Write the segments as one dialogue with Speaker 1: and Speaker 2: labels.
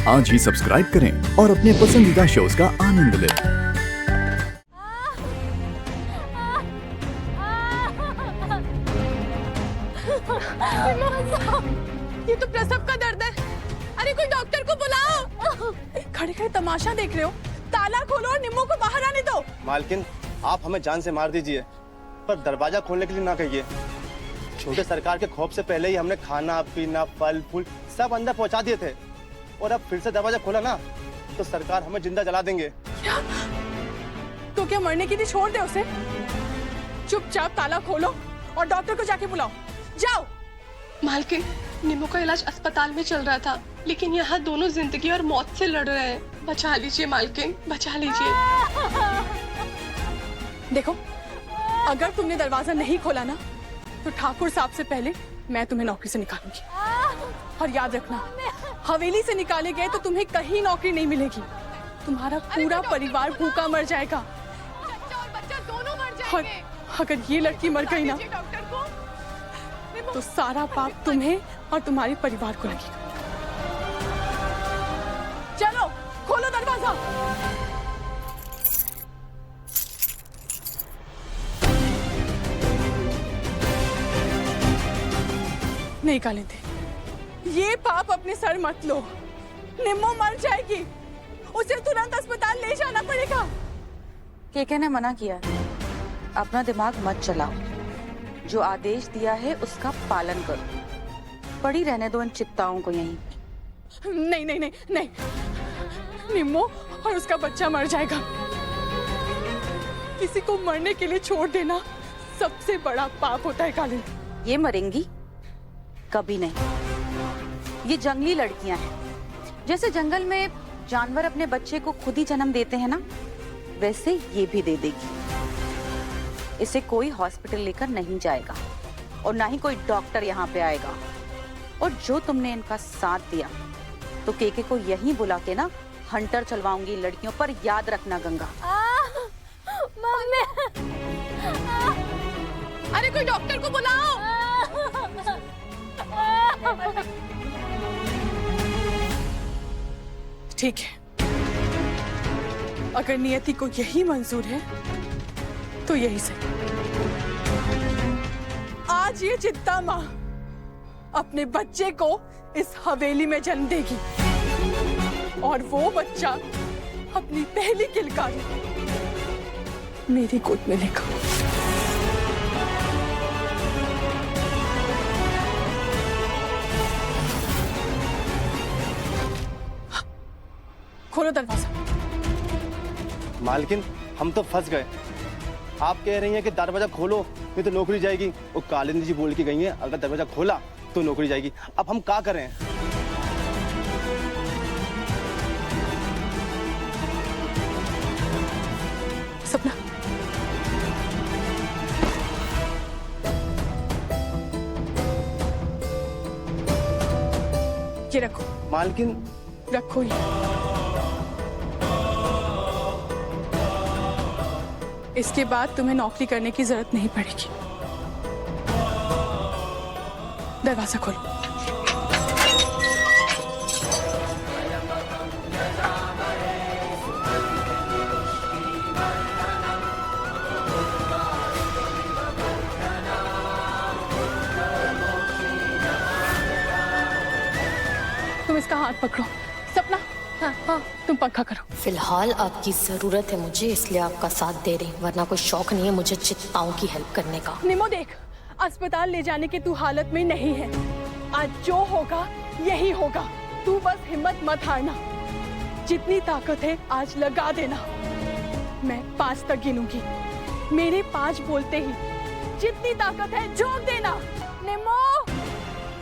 Speaker 1: आज ही सब्सक्राइब करें और अपने पसंदीदा शोज का आनंद लें।
Speaker 2: ये तो प्रसव का दर्द है। अरे कोई डॉक्टर को बुलाओ। खड़े खड़े तमाशा देख रहे हो? ताला खोलो और निम्मो को बाहर आने दो।
Speaker 3: मालकिन, आप हमें जान से मार दीजिए, पर दरवाजा खोलने के लिए ना कहिए। छोटे सरकार के खौफ से पहले ही हमने खाना पीना फल फूल सब अंदर पहुंचा दिए थे, और अब फिर से दरवाजा खोला ना तो सरकार हमें जिंदा जला देंगे।
Speaker 2: क्या? तो क्या मरने के लिए छोड़ दे उसे? चुपचाप ताला खोलो और डॉक्टर को जाके बुलाओ। जाओ।
Speaker 4: मालकिन, निम्मो का इलाज अस्पताल में चल रहा था, लेकिन यहाँ दोनों जिंदगी और मौत से लड़ रहे हैं। बचा लीजिए मालकिन, बचा लीजिए।
Speaker 2: देखो, अगर तुमने दरवाजा नहीं खोला ना तो ठाकुर साहब से पहले मैं तुम्हें नौकरी से निकालूंगी। और याद रखना, हवेली से निकाले गए तो तुम्हें कहीं नौकरी नहीं मिलेगी। तुम्हारा पूरा परिवार भूखा मर जाएगा।
Speaker 4: बच्चा और बच्चा दोनों मर
Speaker 2: और
Speaker 4: जाएंगे।
Speaker 2: अगर ये लड़की मर गई ना
Speaker 4: डॉक्टर को
Speaker 2: तो सारा पाप तुम्हें और तुम्हारे परिवार को लगेगा। चलो खोलो दरवाजा। नहीं कालिंदी, ये पाप अपने सर मत लो। निम्मो मर जाएगी, उसे तुरंत अस्पताल ले जाना पड़ेगा।
Speaker 5: केके ने मना किया, अपना दिमाग मत चलाओ। जो आदेश दिया है उसका पालन करो। पड़ी रहने दो इन चित्ताओं को यहीं।
Speaker 2: नहीं नहीं नहीं नहीं, निम्मो और उसका बच्चा मर जाएगा। किसी को मरने के लिए छोड़ देना सबसे बड़ा पाप होता है कालिंदी।
Speaker 5: ये मरेंगी कभी नहीं। ये जंगली लड़कियां हैं। जैसे जंगल में जानवर अपने बच्चे को खुद ही जन्म देते हैं ना, वैसे ये भी दे देगी। इसे कोई हॉस्पिटल लेकर नहीं जाएगा और ना ही कोई डॉक्टर यहाँ पे आएगा। और जो तुमने इनका साथ दिया तो केके को यहीं बुला के ना हंटर चलवाऊंगी लड़कियों पर। याद रखना गंगा।
Speaker 2: मम्मी। अरे कोई डॉक्टर को बुलाओ। ठीक है, अगर नियति को यही मंजूर है तो यही सही। आज ये चित्ता माँ अपने बच्चे को इस हवेली में जन्म देगी और वो बच्चा अपनी पहली किलकारी मेरी गोद में लेगा। खोलो दरवाजा।
Speaker 3: मालकिन, हम तो फंस गए। आप कह रही हैं कि दरवाजा खोलो नहीं तो नौकरी जाएगी। वो कालिंदी जी बोल के गई हैं अगर दरवाजा खोला तो नौकरी जाएगी। अब हम क्या करें?
Speaker 2: सपना, ये रखो।
Speaker 3: मालकिन,
Speaker 2: रखो ये। इसके बाद तुम्हें नौकरी करने की जरूरत नहीं पड़ेगी। दरवाजा खोलो। तुम इसका हाथ पकड़ो। सपना, हाँ हाँ, तुम पंखा करो।
Speaker 6: फिलहाल आपकी जरूरत है मुझे, इसलिए आपका साथ दे रही, वरना कोई शौक नहीं है मुझे चित्ताओं की हेल्प करने का।
Speaker 2: निमो देख, अस्पताल ले जाने की तू हालत में नहीं है। आज जो होगा यही होगा। तू बस हिम्मत मत हारना। जितनी ताकत है आज लगा देना। मैं 5 तक गिनूंगी। मेरे 5 बोलते ही जितनी ताकत है झोंक देना। निमो,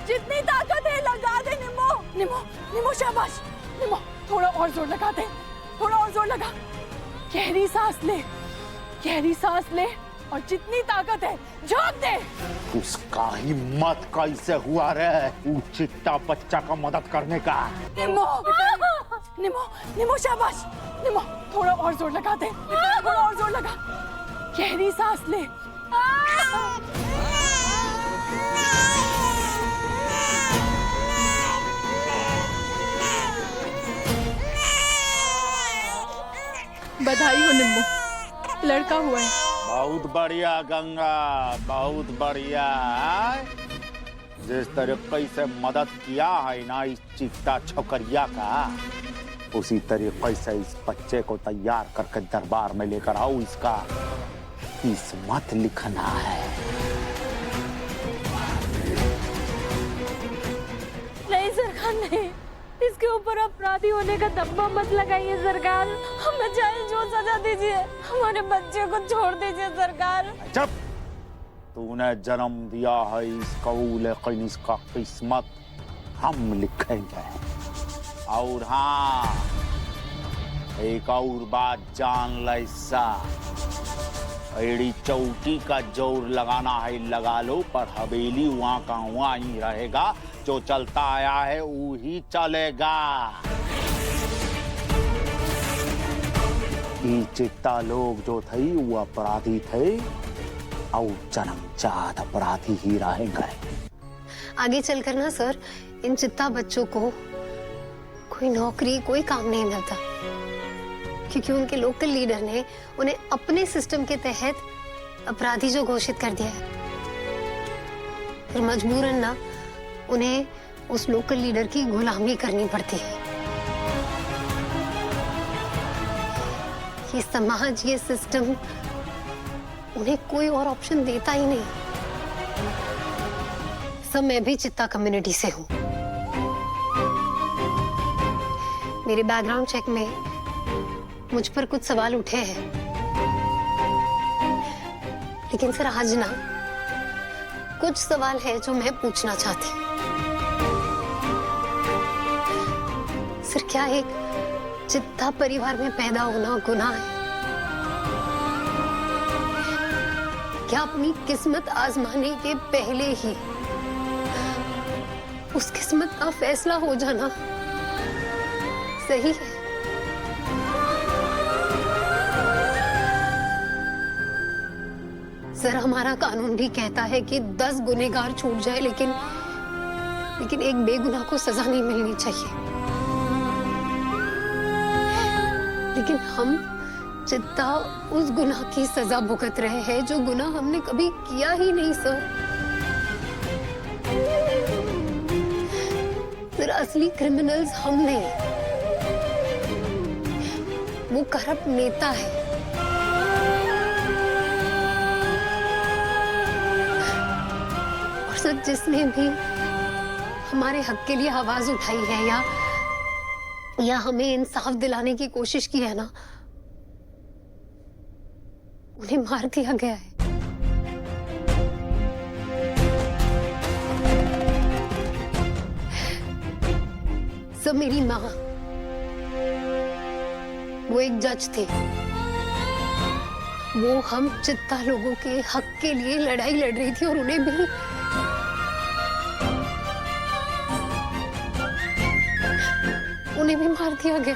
Speaker 2: जितनी ताकत है लगा दे। निमो निमो निमो, शाबाश। निमो, थोड़ा और जोर लगा दे। थोड़ा और जोर लगा। गहरी सांस ले, गहरी सांस ले और जितनी ताकत है झोंक दे।
Speaker 7: उसका हिम्मत कैसे हुआ रे चित्ता बच्चा का मदद करने का?
Speaker 2: निमो, निमो निमो, शाबाश। निमो, थोड़ा और जोर लगा दे। थोड़ा और जोर लगा। गहरी सांस ले। बधाई हो निम्मू, लड़का हुआ है।
Speaker 7: बहुत बढ़िया गंगा, बहुत बढ़िया। जिस तरीके से मदद किया है ना इस चिट्टा छोकरिया का, उसी तरीके से इस बच्चे को तैयार करके दरबार में लेकर आओ। इसका किस्मत लिखना है।
Speaker 8: नहीं सरकार नहीं, इसके ऊपर अपराधी होने का दब्बा मत लगाइए सरकार। हमें चाहे जो सजा दीजिए, हमारे बच्चे को छोड़ दीजिए सरकार।
Speaker 7: जब तूने जन्म दिया है इस कबूल, लेकिन इसका किस्मत हम लिखेंगे। और हाँ, एक और बात जान ला, एड़ी चौकी का जोर लगाना है लगा लो, पर हवेली वहाँ का वहाँ ही रहेगा। जो चलता आया है वो ही चलेगा। ये चिट्टा लोग जो थे वो अपराधी थे और जन्मजात अपराधी ही रहेंगे।
Speaker 9: आगे चलकर ना सर, इन चिट्टा बच्चों को कोई नौकरी, कोई काम नहीं मिलता, क्योंकि उनके लोकल लीडर ने उन्हें अपने सिस्टम के तहत अपराधी जो घोषित कर दिया है। फिर मजबूरन ना उन्हें उस लोकल लीडर की गुलामी करनी पड़ती है। ये समाज, ये सिस्टम उन्हें कोई और ऑप्शन देता ही नहीं। सब मैं भी चिट्टा कम्युनिटी से हूं। मेरे बैकग्राउंड चेक में मुझ पर कुछ सवाल उठे हैं, लेकिन सर आज ना कुछ सवाल है जो मैं पूछना चाहती हूँ। सर, क्या एक चिट्टा परिवार में पैदा होना गुनाह है? क्या अपनी किस्मत आजमाने के पहले ही उस किस्मत का फैसला हो जाना सही है? सर, हमारा कानून भी कहता है कि 10 गुनहगार छूट जाए, लेकिन एक बेगुनाह को सजा नहीं मिलनी चाहिए। लेकिन हम चिट्टा उस गुनाह की सजा भुगत रहे हैं जो गुनाह हमने कभी किया ही नहीं सर। सर, असली क्रिमिनल्स हम नहीं, वो करप्ट नेता है। और सर, जिसने भी हमारे हक के लिए आवाज उठाई है या हमें इंसाफ दिलाने की कोशिश की है ना, उन्हें मार दिया गया है। सब मेरी माँ, वो एक जज थे। वो हम चिट्टा लोगों के हक के लिए लड़ाई लड़ रही थी और उन्हें भी मार दिया गया।